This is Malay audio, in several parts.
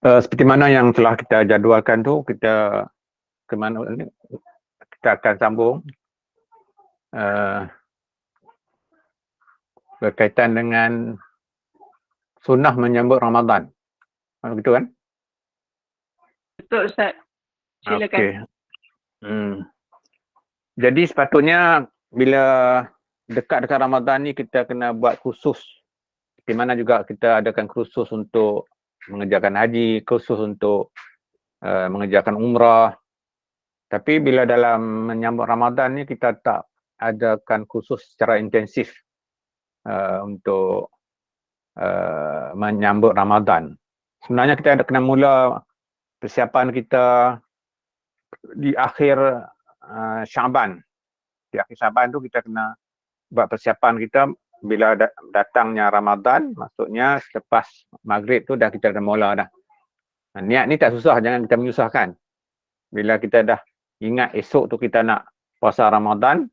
Seperti mana yang telah kita jadualkan tu, kita ke mana ni? Kita akan sambung berkaitan dengan sunnah menyambut Ramadan. Begitu kan? Betul Ustaz. Silakan. Okey. Jadi sepatutnya bila dekat-dekat Ramadan ni kita kena buat khusus. Di mana juga kita adakan khusus untuk mengerjakan haji, khusus untuk mengerjakan umrah. Tapi bila dalam menyambut Ramadan ni kita tak adakan khusus secara intensif untuk menyambut Ramadan. Sebenarnya kita ada kena mula persiapan kita di akhir Syaban. Di akhir Syaban tu kita kena buat persiapan kita bila datangnya Ramadan, maksudnya selepas maghrib tu dah kita dah mula dah. Niat ni tak susah, jangan kita menyusahkan. Bila kita dah ingat esok tu kita nak puasa Ramadan,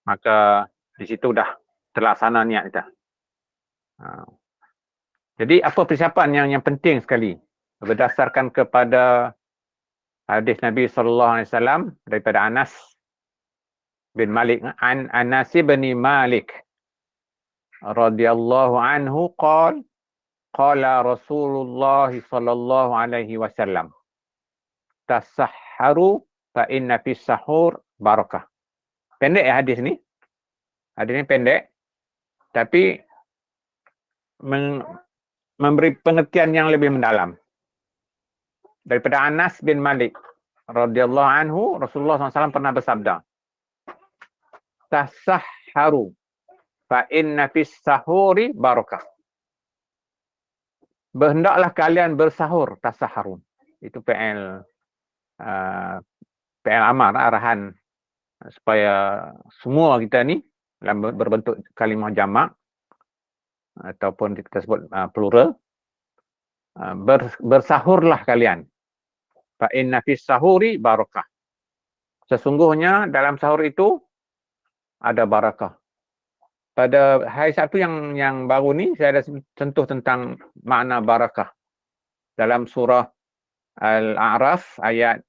maka di situ dah terlaksana niat kita. Jadi apa persiapan yang penting sekali berdasarkan kepada hadis Nabi SAW daripada Anas bin Malik, Anas bin Malik radhiyallahu anhu qala Rasulullah sallallahu alaihi wasallam tasahharu fa inna fis sahur barakah. Pendek ya hadis ni. Hadis ni pendek tapi memberi pengertian yang lebih mendalam. Daripada Anas bin Malik radhiyallahu anhu, Rasulullah SAW pernah bersabda, tasahharu fa inna fis sahuri barakah. Berhendaklah kalian bersahur, tasahharun. Itu PL amar, arahan supaya semua kita ni dalam berbentuk kalimah jamak ataupun kita sebut plural, bersahurlah kalian. Fa inna fis sahuri barakah. Sesungguhnya dalam sahur itu ada barakah. Pada hari Sabtu yang baru ni saya ada sentuh tentang makna barakah. Dalam surah Al-A'raf ayat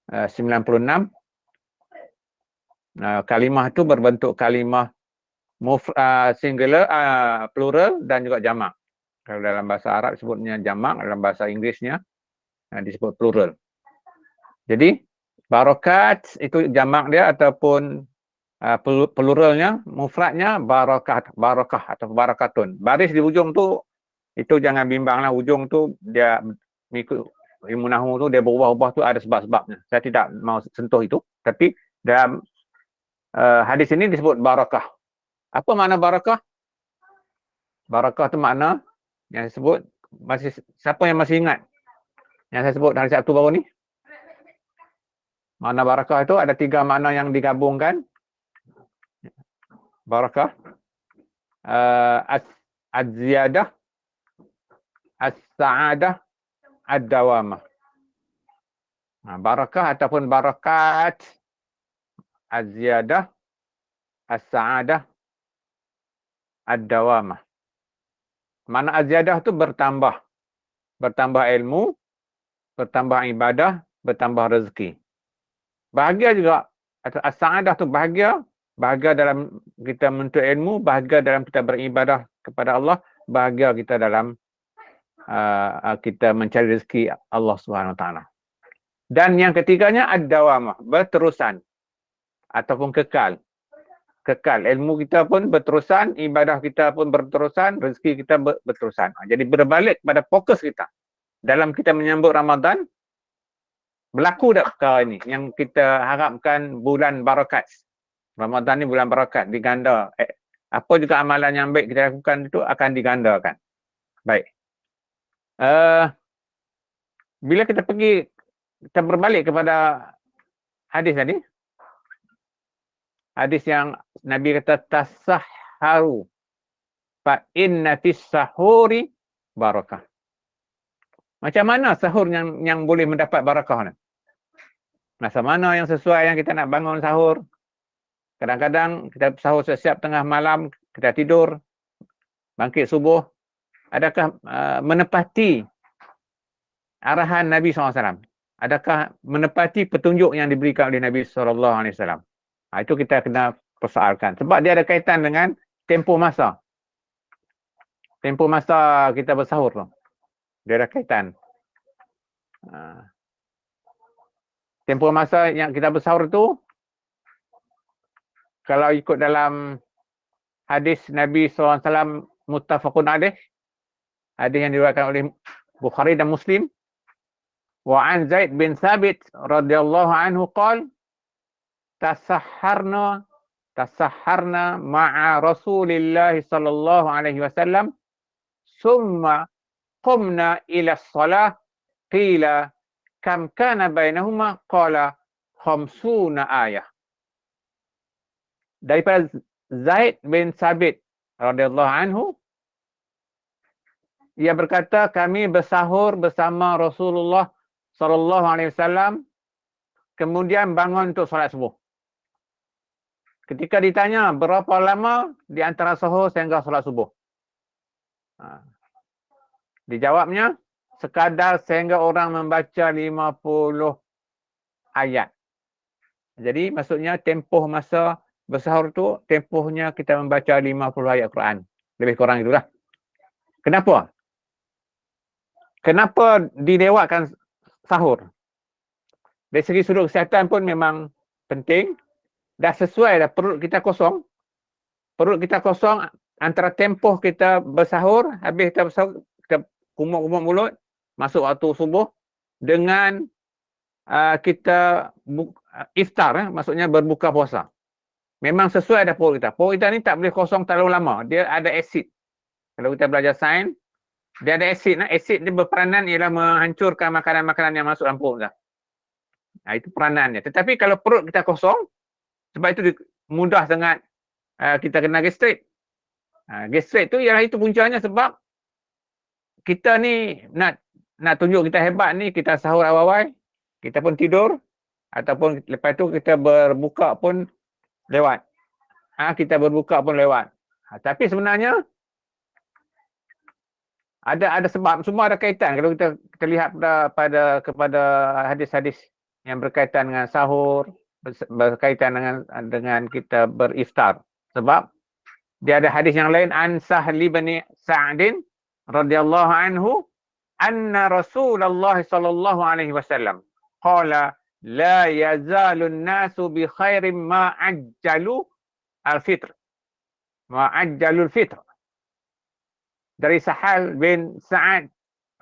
96, kalimah itu berbentuk kalimah singular, plural dan juga jamak. Kalau dalam bahasa Arab disebutnya jamak, dalam bahasa Inggerisnya disebut plural. Jadi barakat itu jamak dia ataupun pluralnya, mufradnya barakah atau barakatun. Baris di ujung tu itu jangan bimbanglah, ujung tu dia mengikut ilmu nahwu tu dia berubah-ubah tu ada sebab-sebabnya. Saya tidak mau sentuh itu, tapi dalam hadis ini disebut barakah. Apa makna barakah? Barakah tu makna yang disebut, siapa yang masih ingat yang saya sebut hari Sabtu baru ni? Makna barakah itu ada 3 makna yang digabungkan. Barakah, az-ziyadah, as-sa'adah, ad-dawamah. Barakah ataupun barakat, az-ziyadah, as-sa'adah, ad-dawamah. Makna az-ziyadah itu bertambah. Bertambah ilmu, bertambah ibadah, bertambah rezeki. Bahagia juga, as-sa'adah itu bahagia dalam kita menuntut ilmu, bahagia dalam kita beribadah kepada Allah, bahagia kita dalam kita mencari rezeki Allah Subhanahu Wa Taala. Dan yang ketiganya ad-dawamah, berterusan ataupun kekal. Kekal, ilmu kita pun berterusan, ibadah kita pun berterusan, rezeki kita berterusan. Jadi berbalik pada fokus kita dalam kita menyambut Ramadan. Berlaku tak perkara ini yang kita harapkan bulan barakat. Ramadan ni bulan barakat, diganda. Apa juga amalan yang baik kita lakukan itu akan digandakan. Baik. Bila kita berbalik kepada hadis tadi. Hadis yang Nabi kata tasahharu fa inna fis sahuri barakah. Macam mana sahur yang boleh mendapat barakah ni? Masa mana yang sesuai yang kita nak bangun sahur? Kadang-kadang kita sahur siap tengah malam, kita tidur, bangkit subuh. Adakah menepati arahan Nabi SAW? Adakah menepati petunjuk yang diberikan oleh Nabi SAW? Itu kita kena persoalkan. Sebab dia ada kaitan dengan tempoh masa. Tempoh masa kita bersahur tu. Dia ada kaitan. Tempoh masa yang kita bersahur tu, kalau ikut dalam hadis Nabi SAW muttafaqun alaih, hadis yang diriwayatkan oleh Bukhari dan Muslim, wa an Zaid bin Thabit radhiyallahu anhu qala tasahharna ma'a Rasulillah sallallahu alaihi wasallam summa qumna ila shalah qila kam kana bainahuma qala 50 ayah. Daripada Zaid bin Thabit radhiyallahu anhu, ia berkata, kami bersahur bersama Rasulullah sallallahu alaihi wasallam, kemudian bangun untuk solat subuh. Ketika ditanya berapa lama di antara sahur sehingga solat subuh, dijawabnya sekadar sehingga orang membaca 50 ayat. Jadi maksudnya tempoh masa bersahur tu, tempohnya kita membaca 50 ayat Quran. Lebih kurang itulah. Kenapa? Kenapa dilewatkan sahur? Dari segi sudut kesihatan pun memang penting. Dah sesuai dah, perut kita kosong. Perut kita kosong, antara tempoh kita bersahur, habis kita bersahur, kita kumuk-kumuk mulut, masuk waktu subuh, dengan kita iftar, maksudnya berbuka puasa. Memang sesuai dah perut kita. Perut kita ni tak boleh kosong terlalu lama. Dia ada asid. Kalau kita belajar sains, dia ada asid. Asid dia berperanan ialah menghancurkan makanan-makanan yang masuk dalam perut kita. Itu peranannya. Tetapi kalau perut kita kosong, sebab itu mudah sangat kita kena gastrik. Gastrik tu ialah itu puncanya sebab kita ni nak tunjuk kita hebat ni, kita sahur awal-awal, kita pun tidur, ataupun lepas tu kita berbuka pun lewat. Kita berbuka pun lewat. Tapi sebenarnya ada sebab, semua ada kaitan. Kalau kita lihat kepada hadis-hadis yang berkaitan dengan sahur, berkaitan dengan kita beriftar. Sebab dia ada hadis yang lain, an Sahl bin Sa'din radhiyallahu anhu anna Rasulullah sallallahu alaihi wasallam qala la yazalun nasu bi khairin ma ajjalu al-fitr. Ma ajjalul fitr. Dari Sahal bin Sa'ad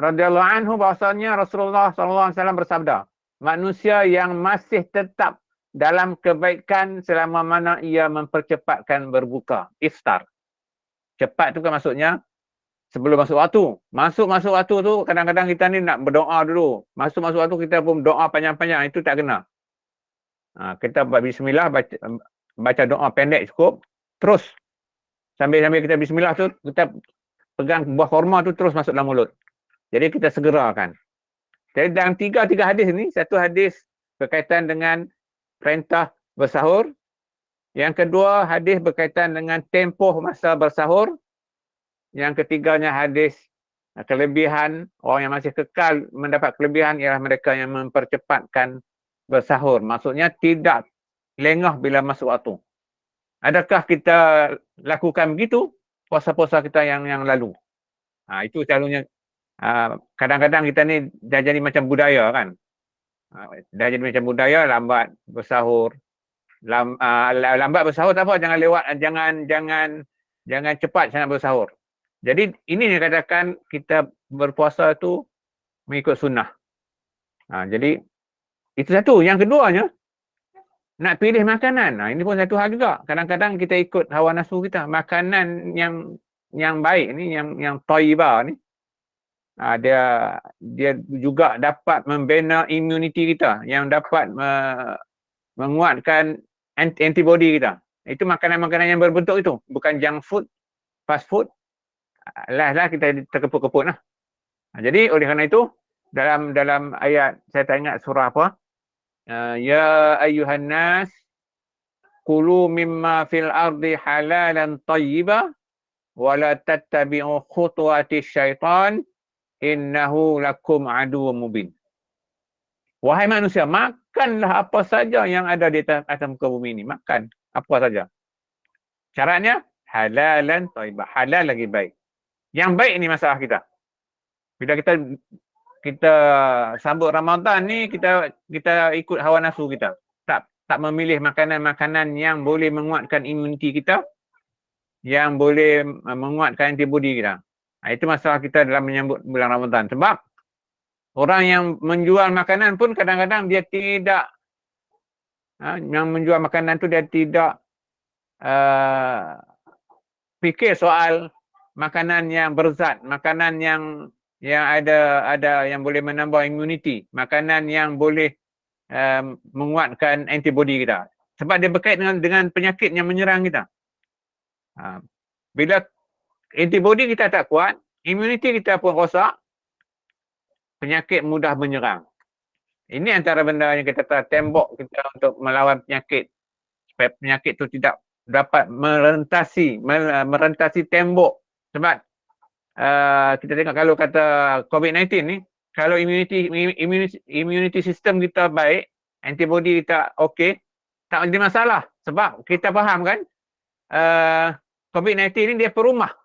radhiyallahu anhu bahwasanya Rasulullah sallallahu alaihi wasallam bersabda, manusia yang masih tetap dalam kebaikan selama mana ia mempercepatkan berbuka, iftar. Cepat tu kan maksudnya sebelum masuk waktu. Masuk waktu tu kadang-kadang kita ni nak berdoa dulu. Masuk waktu kita pun doa panjang-panjang, itu tak kena. Kita bismillah, baca doa pendek cukup, terus sambil kita bismillah tu, kita pegang buah korma tu terus masuk dalam mulut. Jadi kita segerakan. Jadi dalam tiga hadis ni, satu hadis berkaitan dengan perintah bersahur. Yang kedua, hadis berkaitan dengan tempoh masa bersahur. Yang ketiganya hadis kelebihan, orang yang masih kekal mendapat kelebihan ialah mereka yang mempercepatkan bersahur. Maksudnya tidak lengah bila masuk waktu. Adakah kita lakukan begitu puasa-puasa kita yang lalu? Itu selalunya kadang-kadang kita ni dah jadi macam budaya kan. Dah jadi macam budaya, lambat bersahur. Lambat bersahur tak apa, jangan lewat, jangan cepat sangat bersahur. Jadi ini yang katakan kita berpuasa tu mengikut sunnah. Jadi itu satu. Yang keduanya, nak pilih makanan. Ini pun satu hal juga. Kadang-kadang kita ikut hawa nafsu kita. Makanan yang baik ni, yang thayyibah ni, dia juga dapat membina imuniti kita, yang dapat menguatkan antibody kita. Itu makanan-makanan yang berbentuk itu, bukan junk food, fast food. Lah kita terkeput-keput lah. Jadi oleh kerana itu, dalam ayat, saya tak ingat surah apa, ya ayyuhan nas kulu mimma fil ardi halalan tayyiba wa la tattabi'u khutuwati syaitan innahu lakum aduwwum mubin. Wahai manusia, makanlah apa saja yang ada di atas muka bumi ini. Makan apa saja. Syaratnya halalan thayyibah. Halal lagi baik. Yang baik ini masalah kita. Bila kita sambut Ramadan ni, kita ikut hawa nafsu kita. Tak memilih makanan-makanan yang boleh menguatkan imuniti kita, yang boleh menguatkan antibodi kita. Itu masalah kita dalam menyambut bulan Ramadan. Sebab orang yang menjual makanan pun kadang-kadang dia tidak, yang menjual makanan tu dia tidak fikir soal makanan yang berzat, makanan yang ada yang boleh menambah imuniti, makanan yang boleh menguatkan antibodi kita. Sebab dia berkait dengan penyakit yang menyerang kita. Bila antibodi kita tak kuat, imuniti kita pun rosak, penyakit mudah menyerang. Ini antara benda yang kita tembok kita untuk melawan penyakit, supaya penyakit itu tidak dapat merentasi tembok. Sebab kita tengok kalau kata COVID-19 ni, kalau immunity system kita baik, antibody kita okey, tak ada masalah. Sebab kita faham kan, COVID-19 ni dia perumah.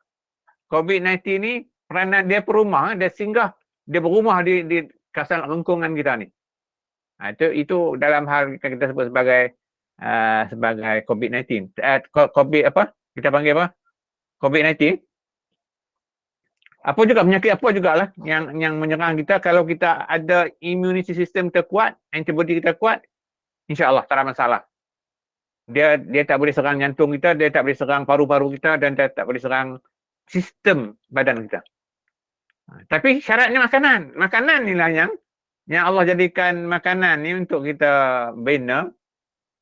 COVID-19 ni peranan dia perumah, dia singgah, dia berumah di kawasan lengkungan kita ni. Itu dalam hal kita sebut sebagai COVID-19. COVID apa? Kita panggil apa? COVID-19. Apa juga penyakit apa jugalah yang menyerang kita, kalau kita ada immunity system kita kuat, antibody kita kuat, insya-Allah tak ada masalah. Dia tak boleh serang jantung kita, dia tak boleh serang paru-paru kita, dan dia tak boleh serang sistem badan kita. Tapi syaratnya makanan. Makanan inilah yang Allah jadikan makanan ni untuk kita bina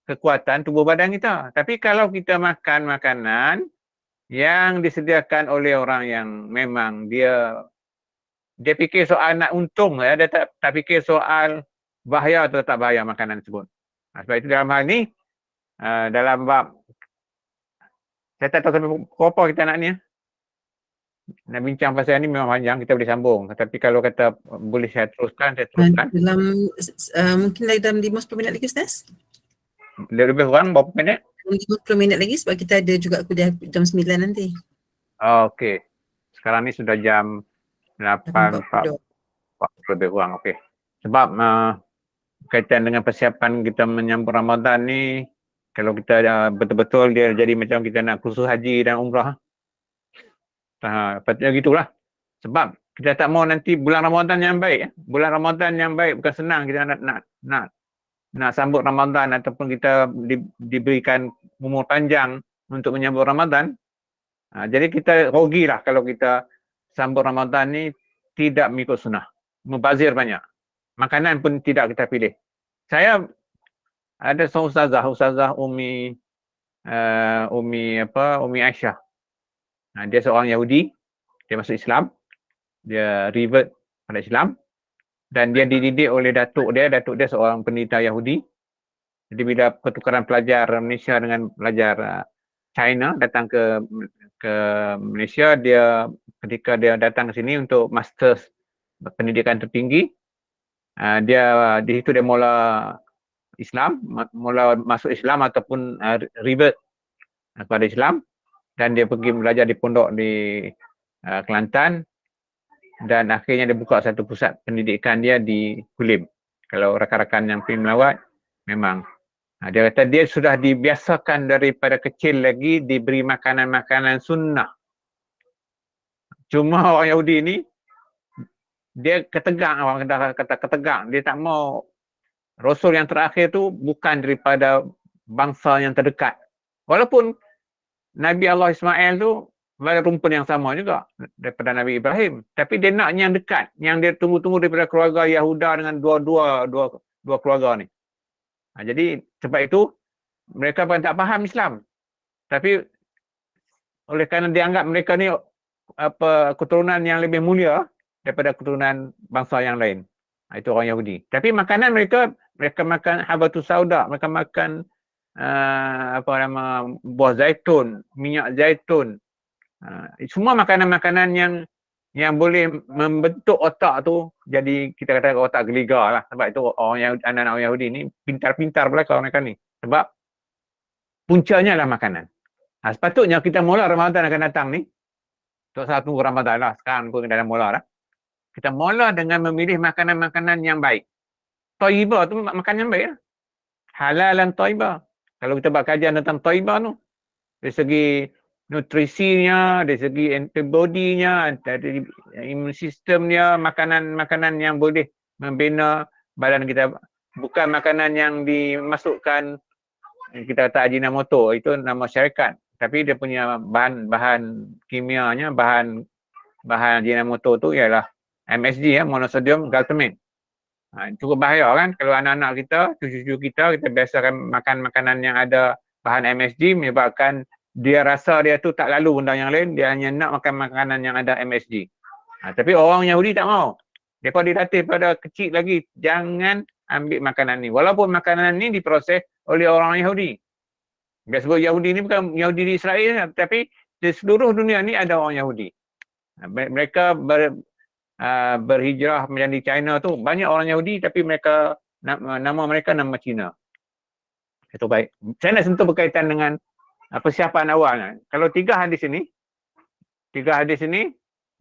kekuatan tubuh badan kita. Tapi kalau kita makan makanan yang disediakan oleh orang yang memang dia fikir soal nak untung, dia tak fikir soal bahaya atau tak bahaya makanan tersebut. Sebab itu dalam hal ni, dalam bab, saya tak tahu sampai berapa kita nak ni. Nak bincang pasal ni memang panjang, kita boleh sambung. Tapi kalau kata boleh saya teruskan. Mungkin lagi dalam 50 minit lagi, Ustaz? Lebih kurang berapa minit? 50 minit lagi sebab kita ada juga kuliah jam 9 nanti. Okey. Sekarang ni sudah jam 8.40 lebih kurang. Okey. Sebab kaitan dengan persiapan kita menyambut Ramadan ni, kalau kita betul-betul dia jadi macam kita nak kursus haji dan umrah. Patutnya gitulah. Sebab kita tak mau nanti bulan Ramadan yang baik. Bulan Ramadan yang baik bukan senang kita nak sambut Ramadan, ataupun kita diberikan umur panjang untuk menyambut Ramadan. Jadi kita rugilah kalau kita sambut Ramadan ni tidak mengikut sunnah. Membazir banyak. Makanan pun tidak kita pilih. Saya ada seorang ustazah Umi Aisyah. Dia seorang Yahudi, dia masuk Islam, dia revert pada Islam, dan dia dididik oleh datuk dia seorang pendidik Yahudi. Jadi bila pertukaran pelajar Malaysia dengan pelajar China datang ke Malaysia, ketika dia datang ke sini untuk masters pendidikan tertinggi, dia di situ dia mula Islam, mula masuk Islam ataupun revert kepada Islam, dan dia pergi belajar di pondok di Kelantan, dan akhirnya dia buka satu pusat pendidikan dia di Kulim. Kalau rakan-rakan yang pergi melawat, memang dia kata dia sudah dibiasakan daripada kecil lagi diberi makanan-makanan sunnah. Cuma orang Yahudi ni dia ketegang, orang kata ketegang, dia tak mau Rasul yang terakhir tu bukan daripada bangsa yang terdekat. Walaupun Nabi Allah Ismail tu rumpun yang sama juga daripada Nabi Ibrahim, tapi dia nak yang dekat, yang dia tunggu-tunggu daripada keluarga Yahuda dengan dua keluarga ni. Jadi sebab itu mereka pun tak faham Islam, tapi oleh kerana dianggap mereka ni keturunan yang lebih mulia daripada keturunan bangsa yang lain. Itu orang Yahudi. Tapi makanan mereka makan habatus sauda, mereka makan buah zaitun, minyak zaitun. Semua makanan-makanan yang boleh membentuk otak tu jadi kita kata otak geligar lah. Sebab itu orang Yahudi, anak-anak orang Yahudi ni pintar-pintar belaka mereka ni. Sebab puncanya lah makanan. Sepatutnya kita mula Ramadan akan datang ni. Tak usah tunggu Ramadan lah. Sekarang pun dah mula lah. Kita mula dengan memilih makanan-makanan yang baik. Thayyibah tu makanan yang baik lah. Halalan thayyibah. Kalau kita buat kajian tentang thayyibah tu, dari segi nutrisinya, dari segi antibodinya, dari imun sistemnya, makanan-makanan yang boleh membina badan kita. Bukan makanan yang dimasukkan, kita kata Ajinomoto, itu nama syarikat. Tapi dia punya bahan kimianya, bahan Ajinomoto tu ialah MSG, monosodium glutamate. Cukup bahaya kan kalau anak-anak kita, cucu-cucu kita biasakan makan makanan yang ada bahan MSG, menyebabkan dia rasa dia tu tak lalu benda yang lain, dia hanya nak makan makanan yang ada MSG. Tapi orang Yahudi tak mau. Mereka dilatih pada kecil lagi, jangan ambil makanan ni. Walaupun makanan ni diproses oleh orang Yahudi. Dia sebut Yahudi ni bukan Yahudi di Israel, tapi di seluruh dunia ni ada orang Yahudi. Mereka berhijrah menjadi China tu, banyak orang Yahudi tapi mereka nama mereka nama Cina. Itu baik. Saya nak sentuh berkaitan dengan persiapan awalnya. Kalau tiga hadis ini,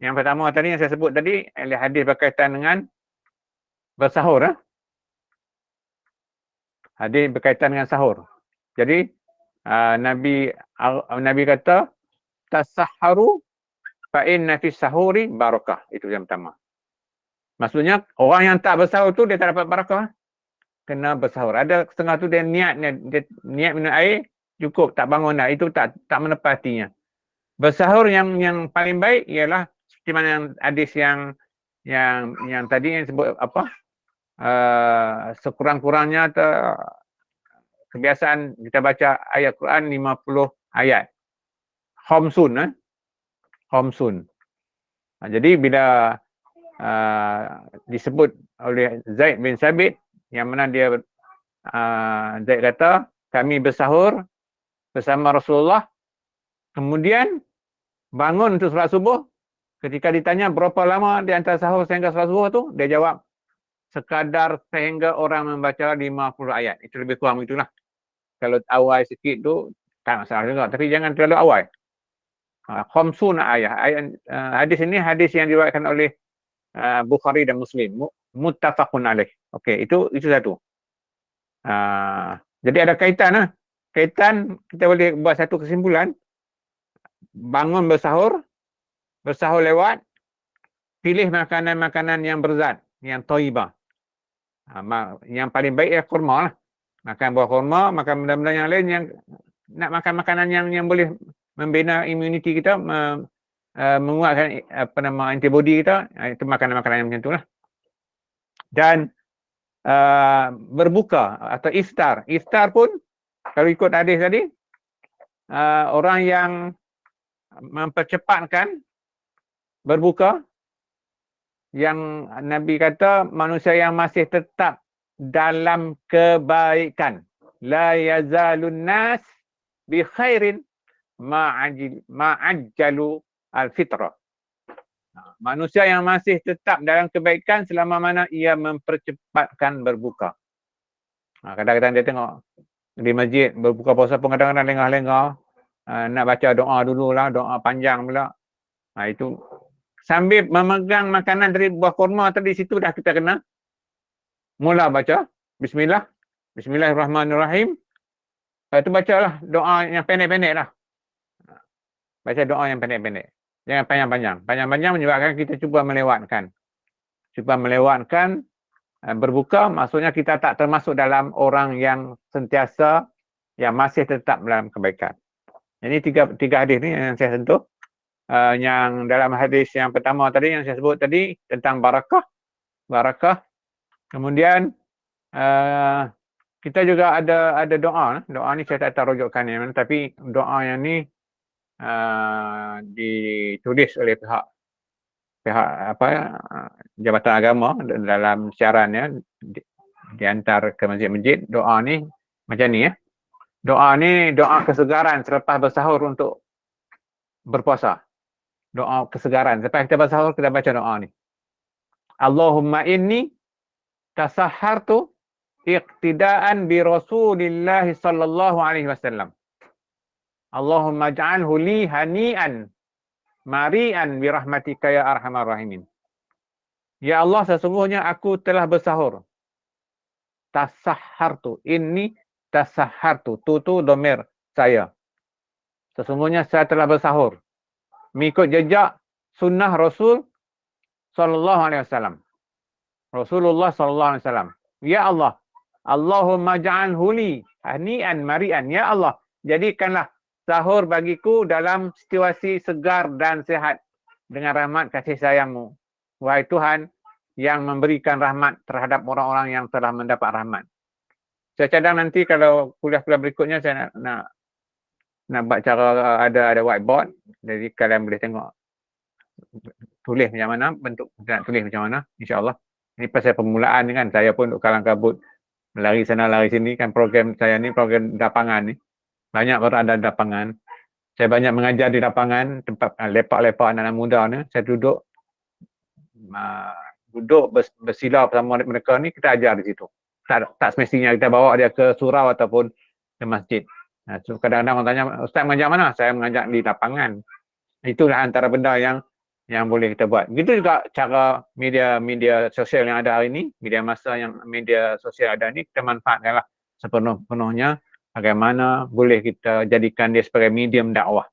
yang pertama tadi yang saya sebut tadi, hadis berkaitan dengan bersahur. Hadis berkaitan dengan sahur. Jadi Nabi kata, tasahharu fa inna fi sahuri barakah. Itu yang pertama. Maksudnya orang yang tak bersahur tu dia tak dapat barakah. Kena bersahur. Ada setengah tu dia niat minum air cukup, tak bangun dah. Itu tak menepatinya. Bersahur yang paling baik ialah seperti mana yang hadis yang tadi yang sebut apa? Sekurang-kurangnya kebiasaan kita baca ayat Quran 50 ayat. Khamsun. Jadi bila disebut oleh Zaid bin Sabit, yang mana dia Zaid kata, kami bersahur bersama Rasulullah, kemudian bangun untuk salat subuh. Ketika ditanya berapa lama di antara sahur sehingga salat subuh tu, dia jawab sekadar sehingga orang membaca 50 ayat. Itu lebih kurang itulah. Kalau awal sikit tu tak masalah juga, tapi jangan terlalu awal. Khamsun ayat. Hadis ini hadis yang diriwayatkan oleh Bukhari dan Muslim, muttafaqun alaih. Okey, itu satu. Jadi ada kaitan kita boleh buat satu kesimpulan. Bangun bersahur lewat pilih makanan-makanan yang berzat, yang thayyibah. Yang paling baik ialah kurma lah. Makan buah kurma, makan benda-benda yang lain yang nak makan makanan yang boleh membina imuniti kita, menguatkan antibodi kita, itu makanan-makanan yang macam itulah. Dan berbuka atau iftar pun kalau ikut hadis tadi, orang yang mempercepatkan berbuka, yang Nabi kata manusia yang masih tetap dalam kebaikan, la yazalun nas bi khairin ma'ajjalu al-fitrah. Manusia yang masih tetap dalam kebaikan selama mana ia mempercepatkan berbuka. Kadang-kadang dia tengok di masjid berbuka puasa pun kadang-kadang lengah-lengah, nak baca doa dululah, doa panjang pula. Itu sambil memegang makanan dari buah kurma tadi, situ dah kita kena mula baca Bismillahirrahmanirrahim. Lepas tu bacalah doa yang pendek-pendek lah. Baca doa yang pendek-pendek. Jangan panjang-panjang. Panjang-panjang menyebabkan kita cuba melewatkan. Berbuka, maksudnya kita tak termasuk dalam orang yang sentiasa, yang masih tetap dalam kebaikan. Jadi tiga hadis ni yang saya sentuh. Yang dalam hadis yang pertama tadi, yang saya sebut tadi, tentang barakah. Kemudian kita juga ada doa. Doa ni saya tak tahu rujukannya, tapi doa yang ni ditulis oleh pihak Jabatan Agama dalam siarannya, diantar ke masjid-masjid. Doa ni macam ni. Doa ni doa kesegaran selepas bersahur untuk berpuasa. doa kesegaran. Lepas kita bersahur, kita baca doa ni. Allahumma inni tasahhartu iqtidaan bi Rasulillah sallallahu alaihi wasallam. Allahumma ja'alhu li hani'an mari'an bi rahmatika ya arhamar rahimin. Ya Allah, sesungguhnya aku telah bersahur. Tasahhartu, inni tasahhartu, tu domir saya. Sesungguhnya saya telah bersahur mengikut jejak sunnah Rasul sallallahu alaihi wasallam. Rasulullah sallallahu alaihi wasallam. Ya Allah, Allahumma ja'alhu li hani'an mari'an. Ya Allah, jadikanlah sahur bagiku dalam situasi segar dan sehat dengan rahmat kasih sayang-Mu. Wahai Tuhan yang memberikan rahmat terhadap orang-orang yang telah mendapat rahmat. Saya cadang nanti kalau kuliah-kuliah berikutnya saya nak buat cara ada whiteboard. Jadi kalian boleh tengok tulis macam mana, bentuk nak tulis macam mana, insya-Allah. Ini pasal permulaan ni kan, saya pun kalang kabut lari sana lari sini kan, program saya ni program lapangan ni. Banyak berada di lapangan. Saya banyak mengajar di lapangan, tempat lepak-lepak anak-anak muda ni. Saya duduk bersilau bersama mereka ni, kita ajar di situ. Tak semestinya kita bawa dia ke surau ataupun ke masjid. So, kadang-kadang orang tanya, Ustaz mengajar mana? Saya mengajar di lapangan. Itulah antara benda yang boleh kita buat. Begitu juga cara media sosial yang ada hari ini, media sosial ada ni, kita manfaatkanlah sepenuh-penuhnya bagaimana boleh kita jadikan dia sebagai medium dakwah.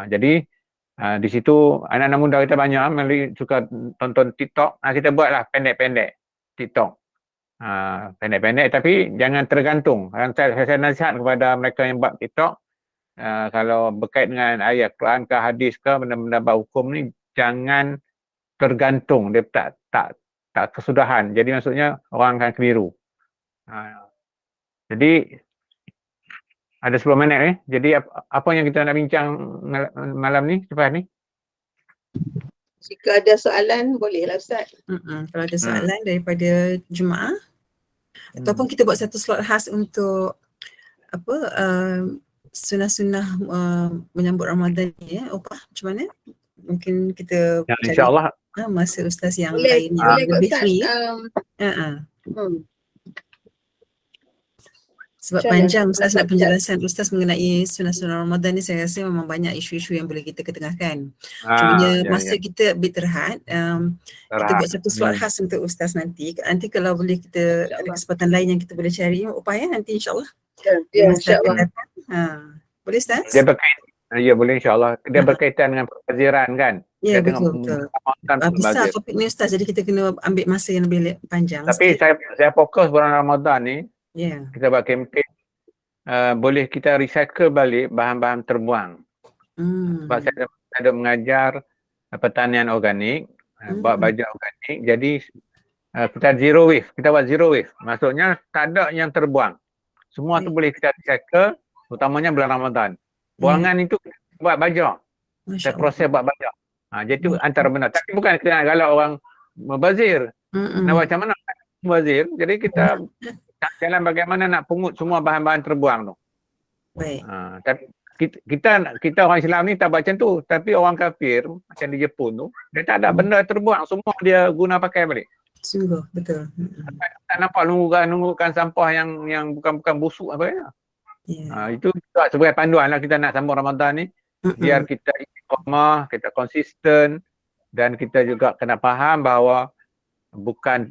Jadi di situ anak-anak muda kita banyak suka tonton TikTok. Kita buatlah pendek-pendek TikTok. Pendek-pendek tapi jangan tergantung. Saya nasihat kepada mereka yang buat TikTok, kalau berkait dengan ayat Quran ke hadis ke benda-benda hukum ni, jangan tergantung, dia tak kesudahan. Jadi maksudnya orang akan keliru. Jadi ada 10 minit ni. Jadi apa yang kita nak bincang malam ni, lepas ni? Jika ada soalan bolehlah Ustaz. Kalau ada soalan daripada jemaah ataupun kita buat satu slot khas untuk apa sunnah-sunnah menyambut Ramadan ni ya, macam mana? Mungkin kita Ya, insya-Allah masa ustaz yang Boleh, lain yang boleh lebih Ustaz. free. Sebab Macam panjang mana? ustaz nak Ustaz. penjelasan ustaz mengenai sunnah-sunnah Ramadan ni, saya rasa memang banyak isu-isu yang boleh kita ketengahkan. Cumanya masa kita a bit terhad, kita buat satu slot khas untuk ustaz nanti. Nanti kalau boleh kita ada kesempatan lain yang kita boleh cari upaya nanti insya-Allah. Ya, Ustaz akan insya-Allah. datang. Boleh ustaz? Dia berkaitan, ya boleh insya-Allah. Dia berkaitan dengan perbaziran kan. Ya, Kita tengok betul. Ramadan Besar berbazir. topik ni ustaz, jadi kita kena ambil masa yang lebih panjang Tapi sikit. saya fokus bulan Ramadan ni, Ya. kita buat kempen, boleh kita recycle balik bahan-bahan terbuang. Sebab saya ada mengajar pertanian organik, buat baja organik. Jadi kita zero waste, kita buat zero waste. Maksudnya tak ada yang terbuang. Semua tu boleh kita recycle, utamanya bulan Ramadan. Buangan itu buat baja. Masya Saya proses buat baja. Jadi itu antara benda. Tapi bukan kita nak galak orang membazir. Nak buat macam mana? Membazir. Jadi kita jalan bagaimana nak pungut semua bahan-bahan terbuang tu. Baik. Tapi kita orang Islam ni tak buat macam tu. Tapi orang kafir macam di Jepun tu, dia tak ada benda terbuang. Semua dia guna pakai balik. Sungguh, betul. Tak nampak nunggukan sampah yang bukan busuk apa ya. Itu juga sebagai panduan lah kita nak sambung Ramadan ni. Biar kita istiqamah, kita konsisten, dan kita juga kena faham bahawa bukan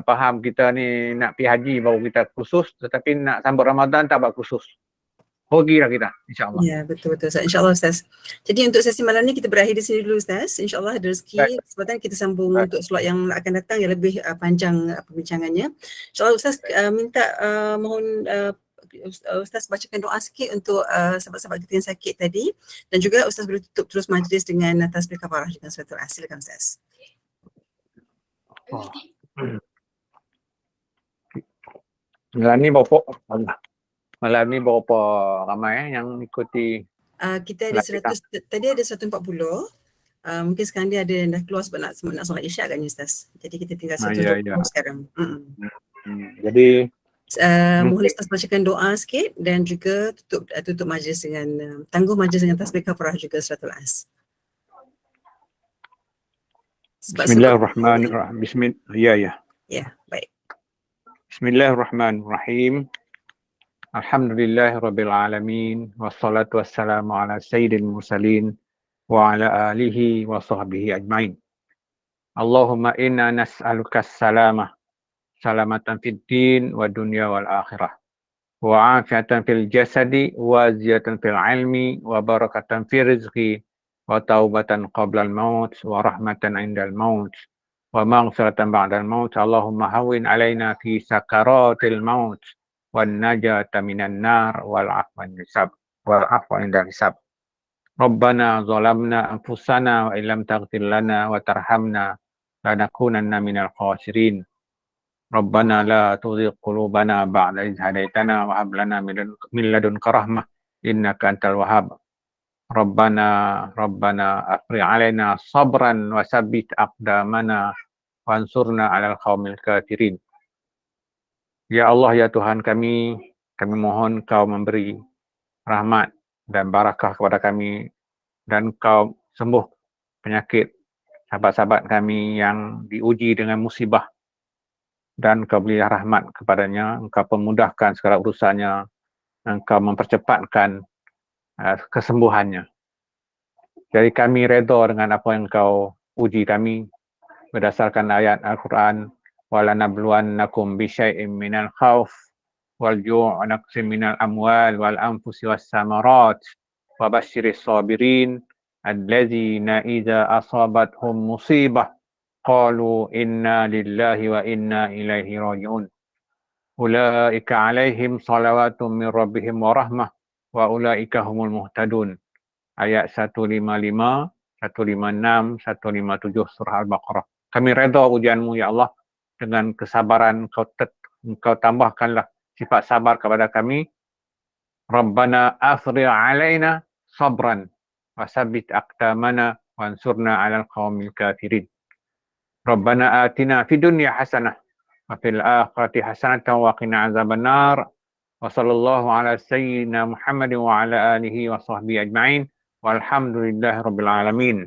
faham kita ni nak pergi haji baru kita khusus, tetapi nak sambut Ramadan tak buat khusus. Pergilah kita, insya-Allah. Ya, betul-betul Ustaz. InsyaAllah Ustaz. Jadi untuk sesi malam ni kita berakhir di sini dulu Ustaz. InsyaAllah ada rezeki, kesempatan kita sambung untuk slot yang akan datang yang lebih panjang perbincangannya. InsyaAllah Ustaz minta mohon Ustaz bacakan doa sikit untuk sahabat-sahabat kita yang sakit tadi, dan juga Ustaz boleh tutup terus majlis dengan tasbih kafarah dengan suratul As. Silakan Ustaz. Malam ni berapa ramai yang ikuti? Kita ada 100, tadi ada 140. Mungkin sekarang dia ada yang dah keluar sebab nak solat Isyak agaknya Ustaz. Jadi kita tinggal 120 sekarang. Jadi mohon Ustaz bacakan doa sikit dan juga tutup majlis dengan tangguh majlis dengan tasbih kafarah juga suratul As. Sebab Bismillahirrahmanirrahim. Ya, baik. Bismillahirrahmanirrahim. Alhamdulillahirabbil alamin wassalatu wassalamu ala sayyidil mursalin wa ala alihi wa sahbihi ajmain. Allahumma inna nas'aluka salamah, salamatan fid din wa dunya wal akhirah. Wa afiatan fil jasadi wa ziyatan fil ilmi wa barakatan fil rizqi wa taubatan qabla al-maut wa rahmatan indal maut wa maghfiratan ba'dal maut. Allahumma hawwin alaina fi sakaratil maut wan najata minan nar wal afwan indal hisab. Rabbana zalamna anfusana wa illam taghfir lana wa tarhamna lanakunanna minal khasirin. Rabbana la tuzigh qulubana ba'da idh hadaitana wa hab lana min ladunka rahmah innaka antal wahhab. Rabbana afri alaina sabran wa sabbit aqdamana wansurna 'alal qaumil kafirin. Ya Allah, ya Tuhan kami mohon Kau memberi rahmat dan barakah kepada kami dan Kau sembuh penyakit sahabat-sahabat kami yang diuji dengan musibah, dan Kau berilah rahmat kepadanya, Engkau pemudahkan segala urusannya, Engkau mempercepatkan kesembuhannya. Jadi kami redha dengan apa yang Kau uji kami berdasarkan ayat Al-Quran, walanabluwannakum bisyai'im minal khauf wal ju' wa naqsim minal amwal wal anfusi was samarat wa basyiris sabirin allazina idza asabathum musibah qalu inna lillahi wa inna ilaihi raji'un. Ulaika alaihim salawatun min rabbihim wa rahmah wa ulaika humul muhtadun. Ayat 155, 156, 157 surah Al-Baqarah. Kami redha ujian-Mu ya Allah, dengan kesabaran Engkau tambahkanlah sifat sabar kepada kami. Rabbana afri alaina sabran wa sabbit aqdamana wansurna 'alal qaumil kafirin. Rabbana atina fid dunya hasanah wa fil akhirati hasanatan wa qina azabannar. Wa sallallahu ala sayyidina Muhammadin wa ala alihi wa sahbihi ajma'in. Walhamdulillahirabbil alamin.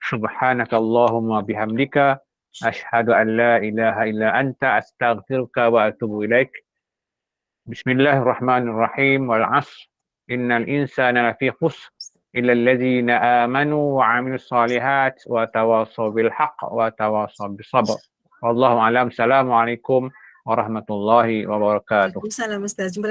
Subhanakallahumma bihamdika asyhadu an la ilaha illa anta astaghfiruka wa atubu ilaik. Bismillahirrahmanirrahim. Wal 'ashr innal insana lafi khusr illa allazina amanu wa 'amilus solihat wa tawassaw bil haqq wa tawassaw bis sabr. Wallahu a'lam. Assalamualaikum warahmatullahi wabarakatuh. Waalaikumsalam Ustaz. Jumpa lagi.